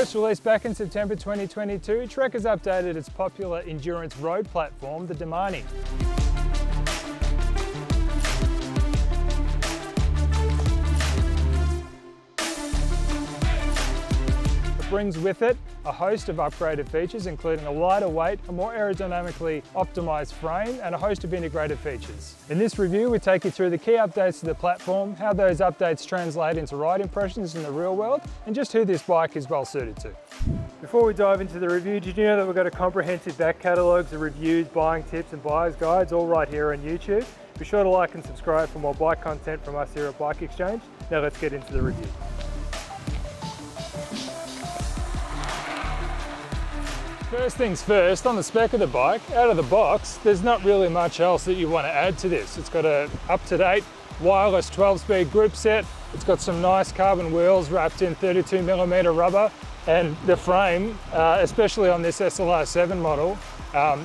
First released back in September 2022, Trek has updated its popular endurance road platform, the Domane. It brings with it a host of upgraded features, including a lighter weight, a more aerodynamically optimized frame, and a host of integrated features. In this review, we take you through the key updates to the platform, how those updates translate into ride impressions in the real world, and just who this bike is well suited to. Before we dive into the review, did you know that we've got a comprehensive back catalogues of reviews, buying tips, and buyer's guides, all right here on YouTube? Be sure to like and subscribe for more bike content from us here at BikeExchange. Now let's get into the review. First things first, on the spec of the bike, out of the box, there's not really much else that you want to add to this. It's got a up-to-date wireless 12-speed grip set. It's got some nice carbon wheels wrapped in 32mm rubber, and the frame, especially on this SLR 7 model,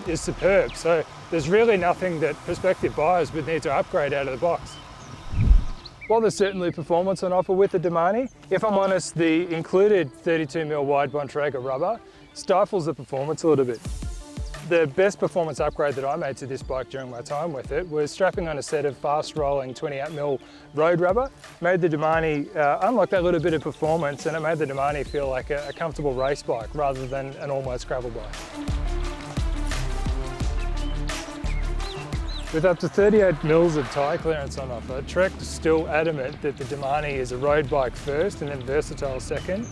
is superb. So there's really nothing that prospective buyers would need to upgrade out of the box. While there's certainly performance on offer with the Domane, if I'm honest, the included 32mm wide Bontrager rubber stifles the performance a little bit. The best performance upgrade that I made to this bike during my time with it was strapping on a set of fast rolling 28mm road rubber. Made the Domane unlock that little bit of performance, and it made the Domane feel like a comfortable race bike rather than an almost gravel bike. With up to 38mm of tyre clearance on offer, Trek's still adamant that the Domane is a road bike first and then versatile second.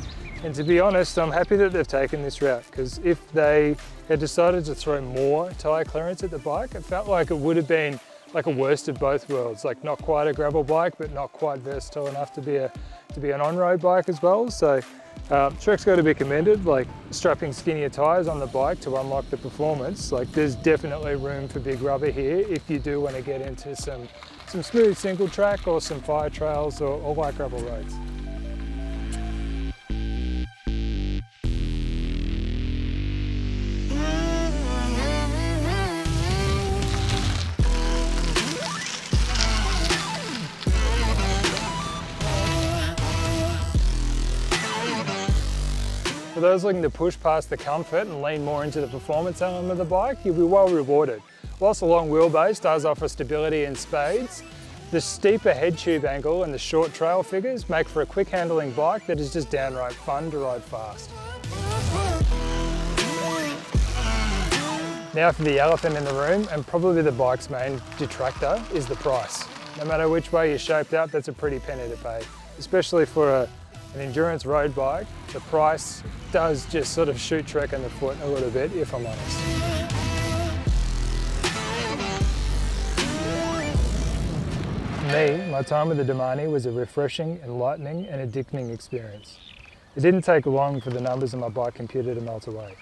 And to be honest, I'm happy that they've taken this route, because if they had decided to throw more tyre clearance at the bike, it felt like it would have been like a worst of both worlds, like not quite a gravel bike, but not quite versatile enough to be an on-road bike as well. So Trek's got to be commended, like strapping skinnier tyres on the bike to unlock the performance. Like there's definitely room for big rubber here if you do want to get into some smooth single track or some fire trails or light gravel roads. For those looking to push past the comfort and lean more into the performance element of the bike, you'll be well rewarded. Whilst the long wheelbase does offer stability in spades, the steeper head tube angle and the short trail figures make for a quick handling bike that is just downright fun to ride fast. Now for the elephant in the room, and probably the bike's main detractor, is the price. No matter which way you're shaped up, that's a pretty penny to pay, especially for an endurance road bike. The price does just sort of shoot Trek in the foot a little bit, if I'm honest. For me, my time with the Domane was a refreshing, enlightening and addicting experience. It didn't take long for the numbers on my bike computer to melt away.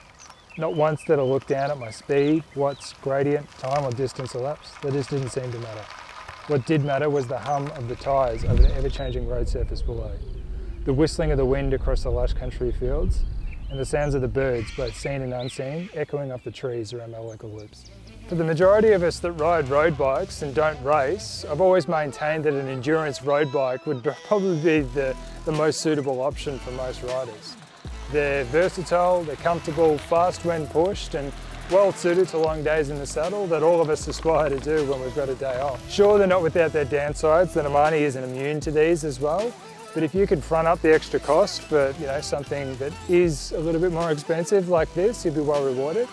Not once did I look down at my speed, watts, gradient, time or distance elapsed. That just didn't seem to matter. What did matter was the hum of the tyres over the ever-changing road surface below, the whistling of the wind across the lush country fields, and the sounds of the birds, both seen and unseen, echoing off the trees around my local loops. For the majority of us that ride road bikes and don't race, I've always maintained that an endurance road bike would probably be the most suitable option for most riders. They're versatile, they're comfortable, fast when pushed, and well suited to long days in the saddle that all of us aspire to do when we've got a day off. Sure, they're not without their downsides. The Domane isn't immune to these as well. But if you could front up the extra cost for something that is a little bit more expensive like this, you'd be well rewarded.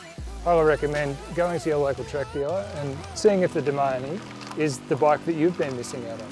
I would recommend going to your local Trek dealer and seeing if the Domane is the bike that you've been missing out on.